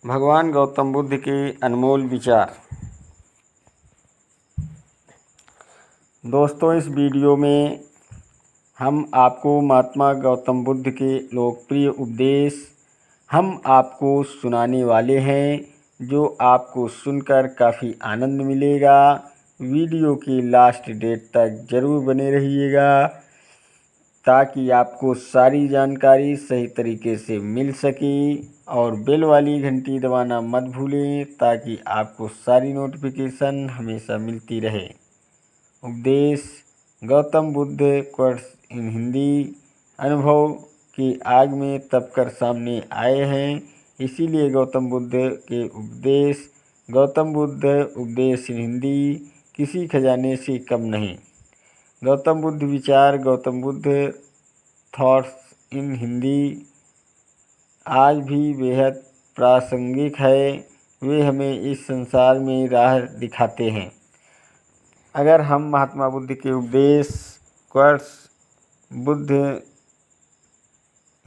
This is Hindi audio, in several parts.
भगवान गौतम बुद्ध के अनमोल विचार। दोस्तों, इस वीडियो में हम आपको महात्मा गौतम बुद्ध के लोकप्रिय उपदेश हम आपको सुनाने वाले हैं, जो आपको सुनकर काफ़ी आनंद मिलेगा। वीडियो की लास्ट डेट तक ज़रूर बने रहिएगा ताकि आपको सारी जानकारी सही तरीके से मिल सके, और बेल वाली घंटी दबाना मत भूलें ताकि आपको सारी नोटिफिकेशन हमेशा मिलती रहे। उपदेश गौतम बुद्ध कोट्स इन हिंदी अनुभव की आग में तपकर सामने आए हैं, इसीलिए गौतम बुद्ध के उपदेश गौतम बुद्ध उपदेश इन हिंदी किसी खजाने से कम नहीं। गौतम बुद्ध विचार गौतम बुद्ध थॉट्स इन हिंदी आज भी बेहद प्रासंगिक है। वे हमें इस संसार में राह दिखाते हैं। अगर हम महात्मा बुद्ध के उपदेश कोट्स बुद्ध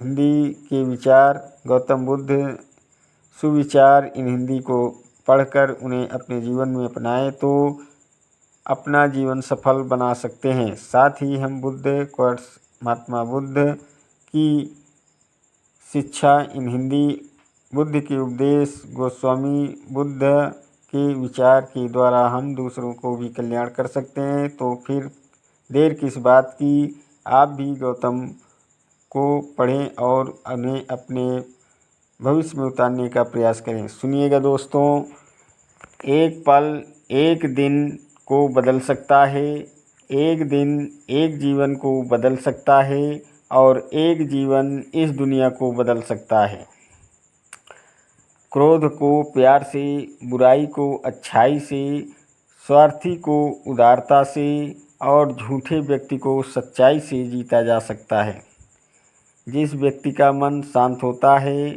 हिंदी के विचार गौतम बुद्ध सुविचार इन हिंदी को पढ़कर उन्हें अपने जीवन में अपनाएं तो अपना जीवन सफल बना सकते हैं। साथ ही हम बुद्ध कोट्स महात्मा बुद्ध की शिक्षा इन हिंदी बुद्ध के उपदेश गोस्वामी बुद्ध के विचार के द्वारा हम दूसरों को भी कल्याण कर सकते हैं। तो फिर देर किस बात की, आप भी गौतम को पढ़ें और उन्हें अपने भविष्य में उतारने का प्रयास करें। सुनिएगा दोस्तों, एक पल एक दिन को बदल सकता है, एक दिन एक जीवन को बदल सकता है, और एक जीवन इस दुनिया को बदल सकता है। क्रोध को प्यार से, बुराई को अच्छाई से, स्वार्थी को उदारता से, और झूठे व्यक्ति को सच्चाई से जीता जा सकता है। जिस व्यक्ति का मन शांत होता है,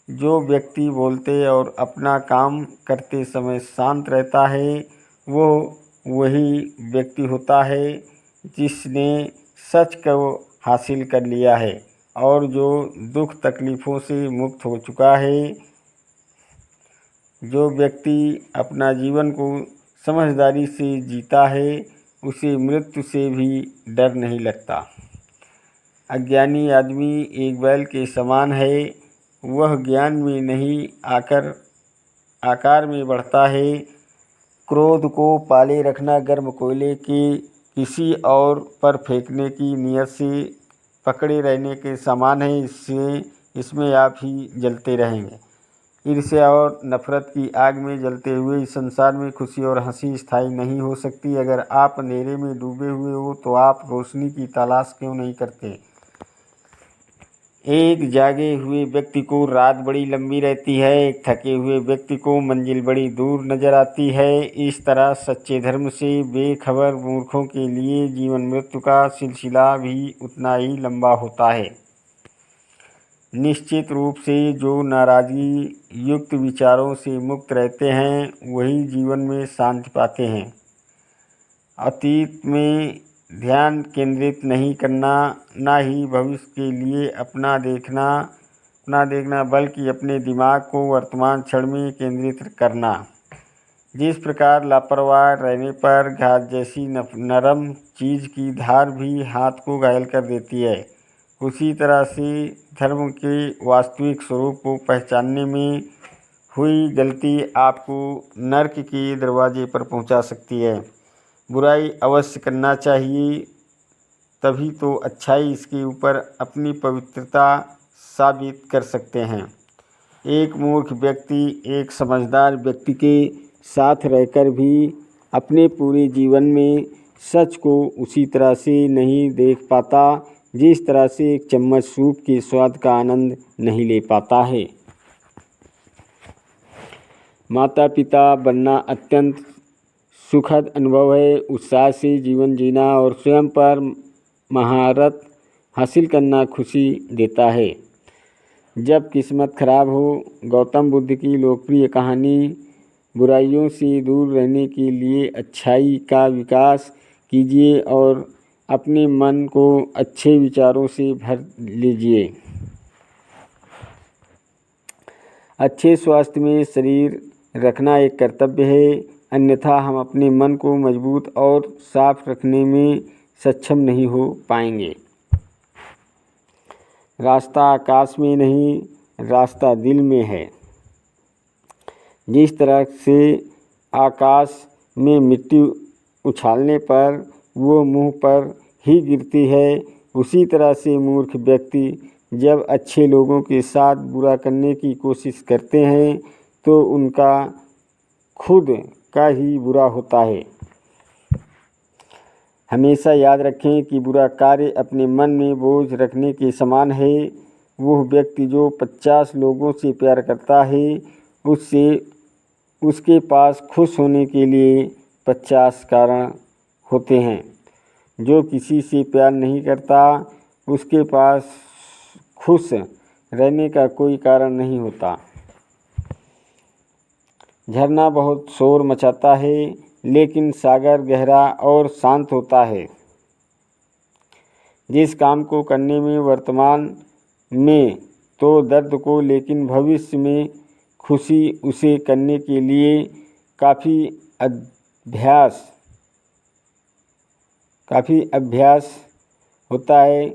जो व्यक्ति बोलते और अपना काम करते समय शांत रहता है, वो वही व्यक्ति होता है जिसने सच को हासिल कर लिया है और जो दुख तकलीफ़ों से मुक्त हो चुका है। जो व्यक्ति अपना जीवन को समझदारी से जीता है, उसे मृत्यु से भी डर नहीं लगता। अज्ञानी आदमी एक बैल के समान है, वह ज्ञान में नहीं आकार में बढ़ता है। क्रोध को पाले रखना गर्म कोयले के किसी और पर फेंकने की नियत से पकड़े रहने के समान है। इसमें आप ही जलते रहेंगे। ईर्ष्या और नफरत की आग में जलते हुए इस संसार में खुशी और हंसी स्थायी नहीं हो सकती। अगर आप अंधेरे में डूबे हुए हो तो आप रोशनी की तलाश क्यों नहीं करते। एक जागे हुए व्यक्ति को रात बड़ी लंबी रहती है, एक थके हुए व्यक्ति को मंजिल बड़ी दूर नजर आती है। इस तरह सच्चे धर्म से बेखबर मूर्खों के लिए जीवन मृत्यु का सिलसिला भी उतना ही लंबा होता है। निश्चित रूप से जो नाराजगी युक्त विचारों से मुक्त रहते हैं, वही जीवन में शांति पाते हैं। अतीत में ध्यान केंद्रित नहीं करना, ना ही भविष्य के लिए अपना देखना, बल्कि अपने दिमाग को वर्तमान क्षण में केंद्रित करना। जिस प्रकार लापरवाह रहने पर घास जैसी नरम चीज़ की धार भी हाथ को घायल कर देती है, उसी तरह से धर्म के वास्तविक स्वरूप को पहचानने में हुई गलती आपको नर्क के दरवाजे पर पहुंचा सकती है। बुराई अवश्य करना चाहिए, तभी तो अच्छाई इसके ऊपर अपनी पवित्रता साबित कर सकते हैं। एक मूर्ख व्यक्ति एक समझदार व्यक्ति के साथ रहकर भी अपने पूरे जीवन में सच को उसी तरह से नहीं देख पाता, जिस तरह से एक चम्मच सूप के स्वाद का आनंद नहीं ले पाता है। माता पिता बनना अत्यंत सुखद अनुभव है। उत्साह से जीवन जीना और स्वयं पर महारत हासिल करना खुशी देता है। जब किस्मत खराब हो, गौतम बुद्ध की लोकप्रिय कहानी बुराइयों से दूर रहने के लिए अच्छाई का विकास कीजिए और अपने मन को अच्छे विचारों से भर लीजिए। अच्छे स्वास्थ्य में शरीर रखना एक कर्तव्य है, अन्यथा हम अपने मन को मजबूत और साफ रखने में सक्षम नहीं हो पाएंगे। रास्ता आकाश में नहीं, रास्ता दिल में है। जिस तरह से आकाश में मिट्टी उछालने पर वो मुंह पर ही गिरती है, उसी तरह से मूर्ख व्यक्ति जब अच्छे लोगों के साथ बुरा करने की कोशिश करते हैं तो उनका खुद का ही बुरा होता है। हमेशा याद रखें कि बुरा कार्य अपने मन में बोझ रखने के समान है। वह व्यक्ति जो 50 लोगों से प्यार करता है, उसके पास खुश होने के लिए 50 कारण होते हैं। जो किसी से प्यार नहीं करता, उसके पास खुश रहने का कोई कारण नहीं होता। झरना बहुत शोर मचाता है, लेकिन सागर गहरा और शांत होता है। जिस काम को करने में वर्तमान में तो दर्द को, लेकिन भविष्य में खुशी, उसे करने के लिए काफ़ी अभ्यास होता है।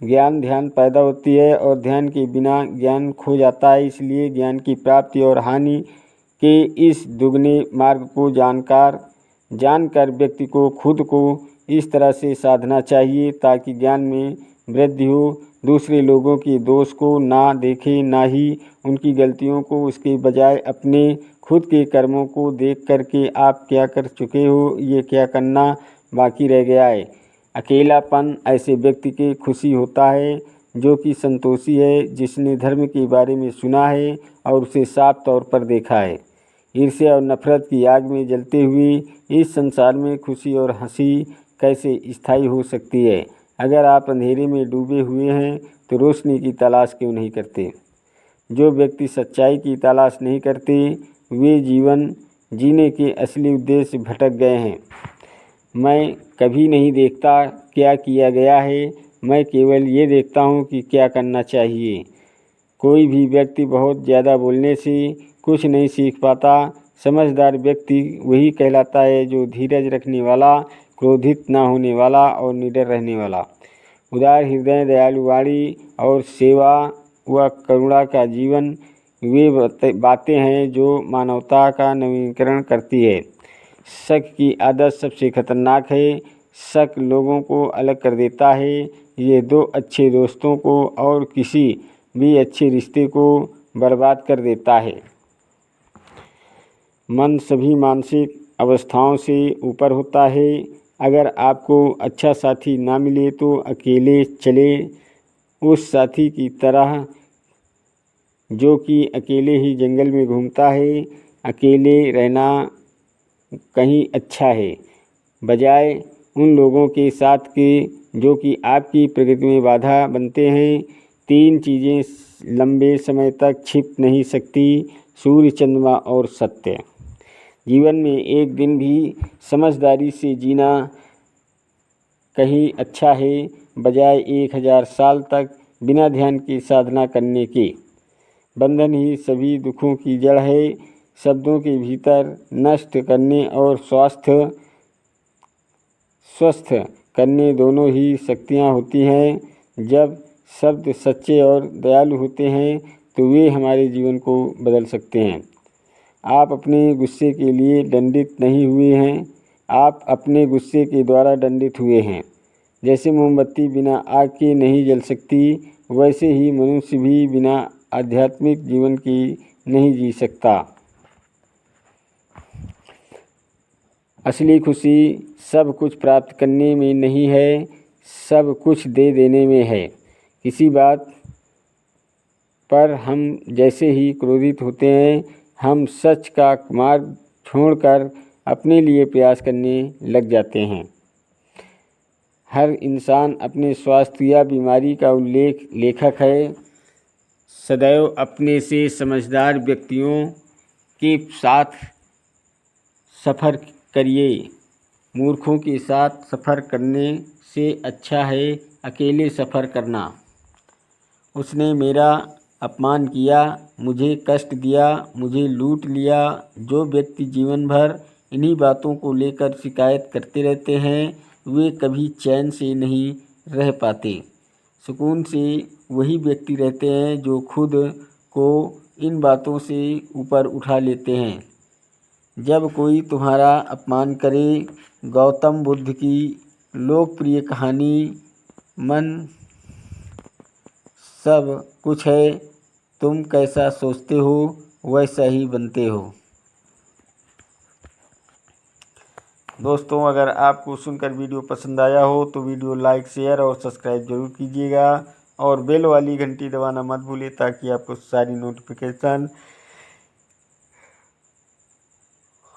ज्ञान ध्यान पैदा होती है और ध्यान के बिना ज्ञान खो जाता है। इसलिए ज्ञान की प्राप्ति और हानि के इस दुगने मार्ग को जानकर व्यक्ति को खुद को इस तरह से साधना चाहिए ताकि ज्ञान में वृद्धि हो। दूसरे लोगों के दोष को ना देखें, ना ही उनकी गलतियों को, उसके बजाय अपने खुद के कर्मों को देख करके आप क्या कर चुके हो, ये क्या करना बाकी रह गया है। अकेलापन ऐसे व्यक्ति की खुशी होता है जो कि संतोषी है, जिसने धर्म के बारे में सुना है और उसे साफ तौर पर देखा है। ईर्ष्या और नफरत की आग में जलते हुए इस संसार में खुशी और हंसी कैसे स्थायी हो सकती है। अगर आप अंधेरे में डूबे हुए हैं तो रोशनी की तलाश क्यों नहीं करते। जो व्यक्ति सच्चाई की तलाश नहीं करते, वे जीवन जीने के असली उद्देश्य भटक गए हैं। मैं कभी नहीं देखता क्या किया गया है, मैं केवल ये देखता हूँ कि क्या करना चाहिए। कोई भी व्यक्ति बहुत ज़्यादा बोलने से कुछ नहीं सीख पाता। समझदार व्यक्ति वही कहलाता है जो धीरज रखने वाला, क्रोधित ना होने वाला और निडर रहने वाला। उदार हृदय, दयालु वाणी और सेवा व करुणा का जीवन वे बातें हैं जो मानवता का नवीनीकरण करती है। शक की आदत सबसे खतरनाक है। शक लोगों को अलग कर देता है। ये दो अच्छे दोस्तों को और किसी भी अच्छे रिश्ते को बर्बाद कर देता है। मन सभी मानसिक अवस्थाओं से ऊपर होता है। अगर आपको अच्छा साथी ना मिले तो अकेले चले उस साथी की तरह जो कि अकेले ही जंगल में घूमता है। अकेले रहना कहीं अच्छा है, बजाय उन लोगों के साथ के जो कि आपकी प्रगति में बाधा बनते हैं। 3 चीज़ें लंबे समय तक छिप नहीं सकती: सूर्य, चंद्रमा और सत्य। जीवन में एक दिन भी समझदारी से जीना कहीं अच्छा है, बजाय 1000 साल तक बिना ध्यान की साधना करने के। बंधन ही सभी दुखों की जड़ है। शब्दों के भीतर नष्ट करने और स्वस्थ करने दोनों ही शक्तियाँ होती हैं। जब शब्द सच्चे और दयालु होते हैं तो वे हमारे जीवन को बदल सकते हैं। आप अपने गुस्से के लिए दंडित नहीं हुए हैं, आप अपने गुस्से के द्वारा दंडित हुए हैं। जैसे मोमबत्ती बिना आग के नहीं जल सकती, वैसे ही मनुष्य भी बिना आध्यात्मिक जीवन की नहीं जी सकता। असली खुशी सब कुछ प्राप्त करने में नहीं है, सब कुछ दे देने में है। किसी बात पर हम जैसे ही क्रोधित होते हैं, हम सच का मार्ग छोड़कर अपने लिए प्रयास करने लग जाते हैं। हर इंसान अपने स्वास्थ्य या बीमारी का लेखक है। सदैव अपने से समझदार व्यक्तियों के साथ सफ़र करिए। मूर्खों के साथ सफ़र करने से अच्छा है अकेले सफ़र करना। उसने मेरा अपमान किया, मुझे कष्ट दिया, मुझे लूट लिया। जो व्यक्ति जीवन भर इन्हीं बातों को लेकर शिकायत करते रहते हैं, वे कभी चैन से नहीं रह पाते। सुकून से वही व्यक्ति रहते हैं जो खुद को इन बातों से ऊपर उठा लेते हैं। जब कोई तुम्हारा अपमान करे, गौतम बुद्ध की लोकप्रिय कहानी मन सब कुछ है, तुम कैसा सोचते हो वैसा ही बनते हो। दोस्तों, अगर आपको सुनकर वीडियो पसंद आया हो तो वीडियो लाइक, शेयर और सब्सक्राइब जरूर कीजिएगा और बेल वाली घंटी दबाना मत भूलिए ताकि आपको सारी नोटिफिकेशन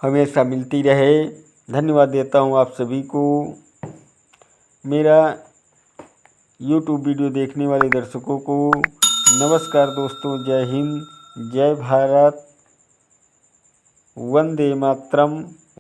हमेशा मिलती रहे। धन्यवाद देता हूँ आप सभी को। मेरा YouTube वीडियो देखने वाले दर्शकों को नमस्कार दोस्तों। जय हिंद, जय भारत, वंदे मातरम।